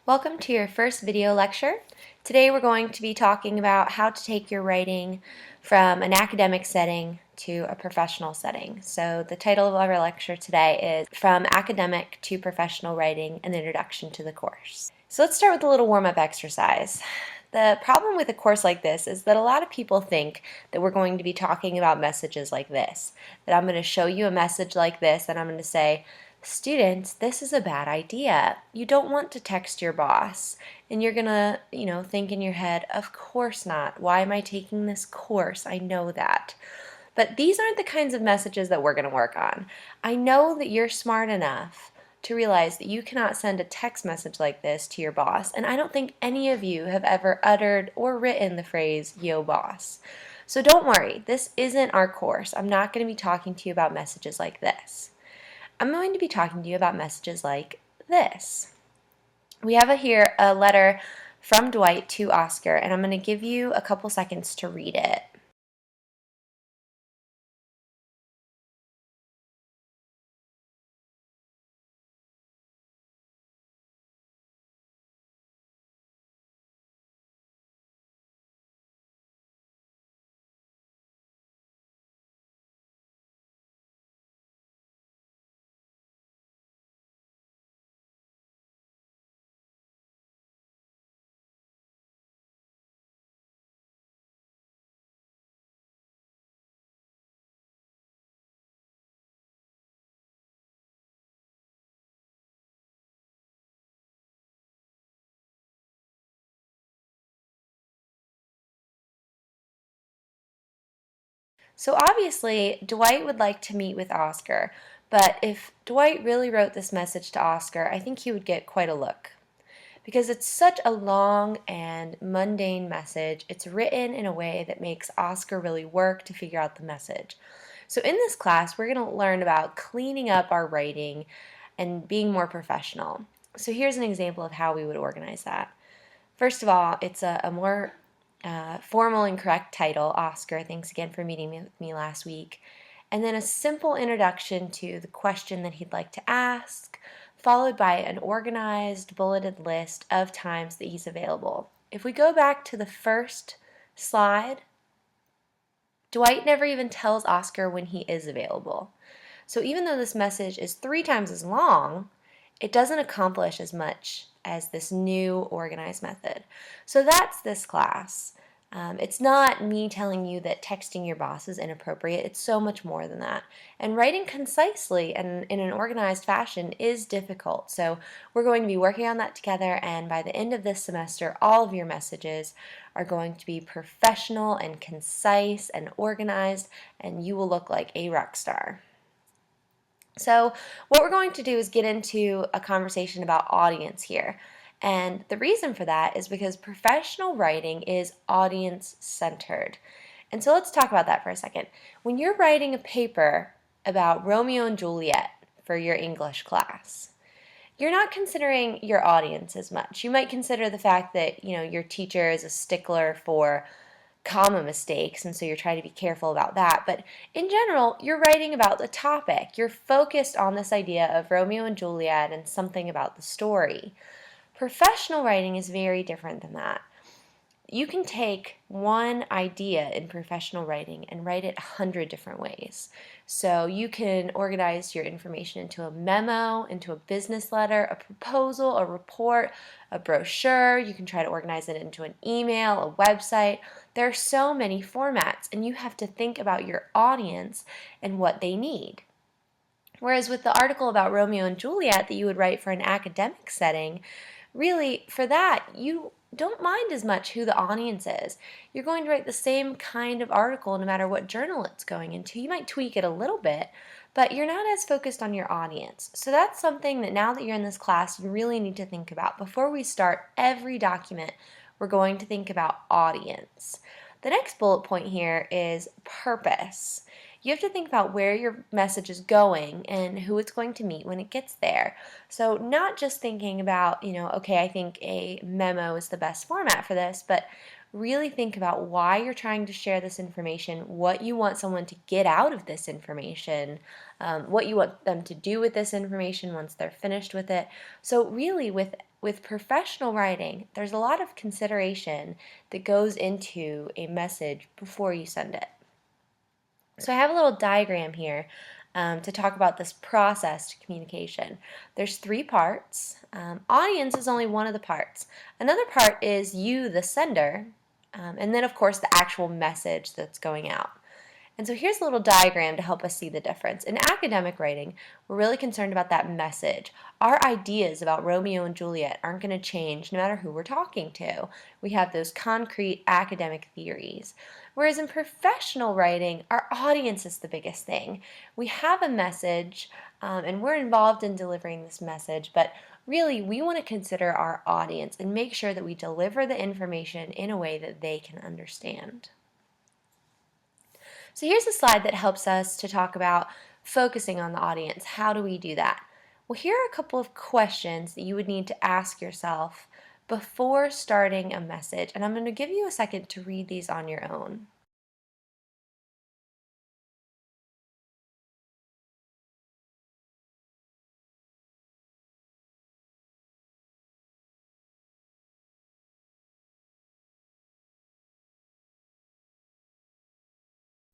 Welcome to your first video lecture. Today we're going to be talking about how to take your writing from an academic setting to a professional setting. So the title of our lecture today is From Academic to Professional Writing, an Introduction to the Course. So let's start with a little warm-up exercise. The problem with a course like this is that a lot of people think that we're going to be talking about messages like this, that I'm going to show you a message like this and I'm going to say, students, this is a bad idea. You don't want to text your boss. And you're gonna, think in your head, of course not. Why am I taking this course? I know that. But these aren't the kinds of messages that we're gonna work on. I know that you're smart enough to realize that you cannot send a text message like this to your boss, and I don't think any of you have ever uttered or written the phrase, yo boss. So don't worry, this isn't our course. I'm not gonna be talking to you about messages like this. I'm going to be talking to you about messages like this. We have here a letter from Dwight to Oscar, and I'm going to give you a couple seconds to read it. So obviously, Dwight would like to meet with Oscar, but if Dwight really wrote this message to Oscar, I think he would get quite a look. Because it's such a long and mundane message, it's written in a way that makes Oscar really work to figure out the message. So in this class, we're going to learn about cleaning up our writing and being more professional. So here's an example of how we would organize that. First of all, it's a more formal and correct title, Oscar, thanks again for meeting with me last week. And then a simple introduction to the question that he'd like to ask, followed by an organized, bulleted list of times that he's available. If we go back to the first slide, Dwight never even tells Oscar when he is available. So even though this message is 3 times as long, it doesn't accomplish as much as this new organized method. So that's this class. It's not me telling you that texting your boss is inappropriate. It's so much more than that. And writing concisely and in an organized fashion is difficult. So we're going to be working on that together, and by the end of this semester, all of your messages are going to be professional and concise and organized, and you will look like a rock star. So what we're going to do is get into a conversation about audience here. And the reason for that is because professional writing is audience-centered. And so let's talk about that for a second. When you're writing a paper about Romeo and Juliet for your English class, you're not considering your audience as much. You might consider the fact that, your teacher is a stickler for comma mistakes, and so you're trying to be careful about that. But in general, you're writing about the topic. You're focused on this idea of Romeo and Juliet and something about the story. Professional writing is very different than that. You can take one idea in professional writing and write it 100 different ways. So you can organize your information into a memo, into a business letter, a proposal, a report, a brochure. You can try to organize it into an email, a website. There are so many formats, and you have to think about your audience and what they need. Whereas with the article about Romeo and Juliet that you would write for an academic setting, really, for that, you don't mind as much who the audience is. You're going to write the same kind of article no matter what journal it's going into. You might tweak it a little bit, but you're not as focused on your audience. So that's something that now that you're in this class, you really need to think about. Before we start every document, we're going to think about audience. The next bullet point here is purpose. You have to think about where your message is going and who it's going to meet when it gets there. So not just thinking about, okay, I think a memo is the best format for this, but really think about why you're trying to share this information, what you want someone to get out of this information, what you want them to do with this information once they're finished with it. So really with with professional writing, there's a lot of consideration that goes into a message before you send it. So I have a little diagram here to talk about this process to communication. There's 3 parts. Audience is only one of the parts. Another part is you, the sender, and then of course the actual message that's going out. And so here's a little diagram to help us see the difference. In academic writing, we're really concerned about that message. Our ideas about Romeo and Juliet aren't going to change no matter who we're talking to. We have those concrete academic theories. Whereas in professional writing, our audience is the biggest thing. We have a message, and we're involved in delivering this message, but really we want to consider our audience and make sure that we deliver the information in a way that they can understand. So here's a slide that helps us to talk about focusing on the audience. How do we do that? Well, here are a couple of questions that you would need to ask yourself before starting a message, and I'm going to give you a second to read these on your own.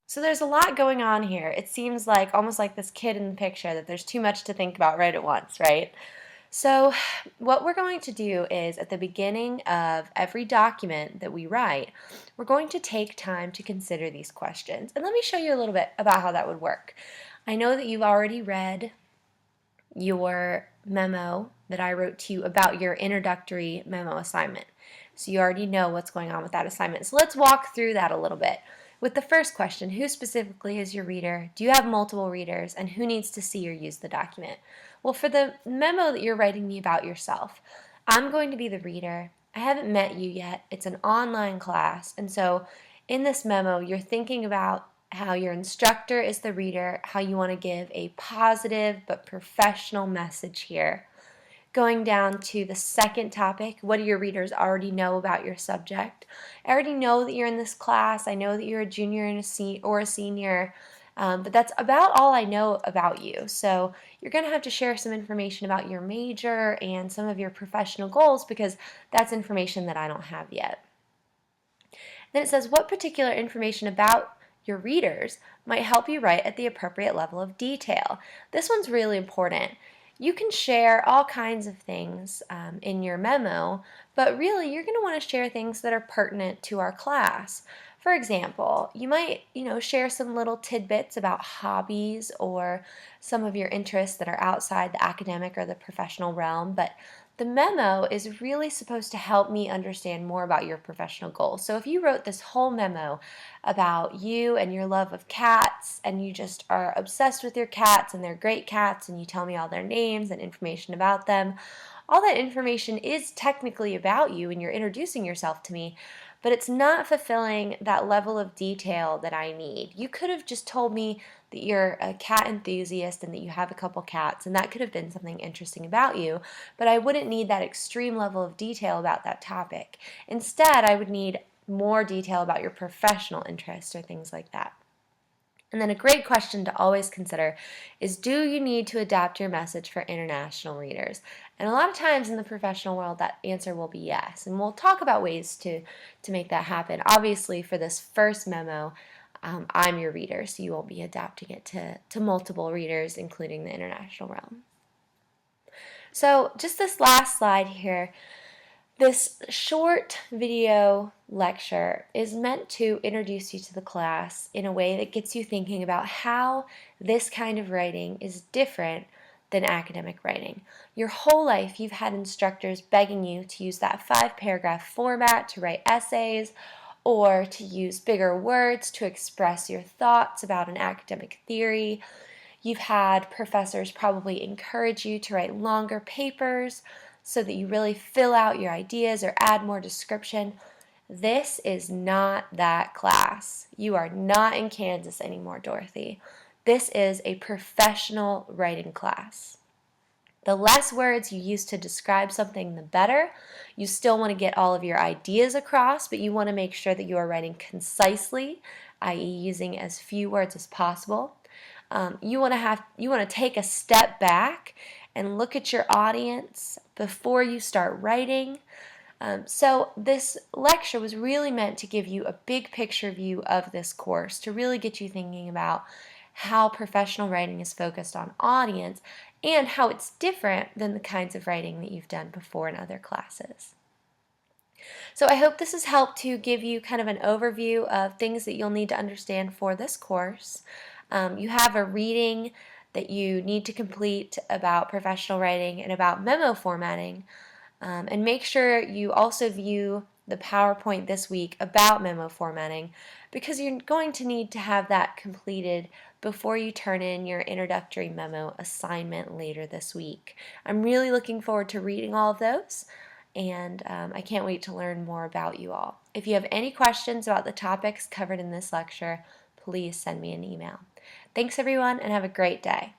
So there's a lot going on here. It seems like almost like this kid in the picture that there's too much to think about right at once, right? So what we're going to do is at the beginning of every document that we write, we're going to take time to consider these questions. And let me show you a little bit about how that would work. I know that you've already read your memo that I wrote to you about your introductory memo assignment. So you already know what's going on with that assignment. So let's walk through that a little bit. With the first question, who specifically is your reader? Do you have multiple readers? And who needs to see or use the document? Well, for the memo that you're writing me about yourself, I'm going to be the reader. I haven't met you yet. It's an online class. And so in this memo, you're thinking about how your instructor is the reader, how you want to give a positive but professional message here. Going down to the second topic, what do your readers already know about your subject? I already know that you're in this class. I know that you're a junior and a senior, but that's about all I know about you. So you're going to have to share some information about your major and some of your professional goals because that's information that I don't have yet. Then it says, what particular information about your readers might help you write at the appropriate level of detail? This one's really important. You can share all kinds of things in your memo, but really you're going to want to share things that are pertinent to our class. For example, you might, share some little tidbits about hobbies or some of your interests that are outside the academic or the professional realm, but the memo is really supposed to help me understand more about your professional goals. So if you wrote this whole memo about you and your love of cats and you just are obsessed with your cats and they're great cats and you tell me all their names and information about them, all that information is technically about you and you're introducing yourself to me, but it's not fulfilling that level of detail that I need. You could have just told me that you're a cat enthusiast and that you have a couple cats, and that could have been something interesting about you, but I wouldn't need that extreme level of detail about that topic. Instead, I would need more detail about your professional interests or things like that. And then a great question to always consider is, do you need to adapt your message for international readers? And a lot of times in the professional world, that answer will be yes. And we'll talk about ways to make that happen. Obviously, for this first memo, I'm your reader, so you won't be adapting it to multiple readers, including the international realm. So just this last slide here. This short video lecture is meant to introduce you to the class in a way that gets you thinking about how this kind of writing is different than academic writing. Your whole life you've had instructors begging you to use that 5-paragraph format to write essays or to use bigger words to express your thoughts about an academic theory. You've had professors probably encourage you to write longer papers so that you really fill out your ideas or add more description. This is not that class. You are not in Kansas anymore, Dorothy. This is a professional writing class. The less words you use to describe something, the better. You still want to get all of your ideas across, but you want to make sure that you are writing concisely, i.e. using as few words as possible. You want to take a step back and look at your audience, before you start writing. So this lecture was really meant to give you a big picture view of this course, to really get you thinking about how professional writing is focused on audience and how it's different than the kinds of writing that you've done before in other classes. So I hope this has helped to give you kind of an overview of things that you'll need to understand for this course. You have a reading that you need to complete about professional writing and about memo formatting. And make sure you also view the PowerPoint this week about memo formatting, because you're going to need to have that completed before you turn in your introductory memo assignment later this week. I'm really looking forward to reading all of those, and I can't wait to learn more about you all. If you have any questions about the topics covered in this lecture, please send me an email. Thanks everyone, and have a great day.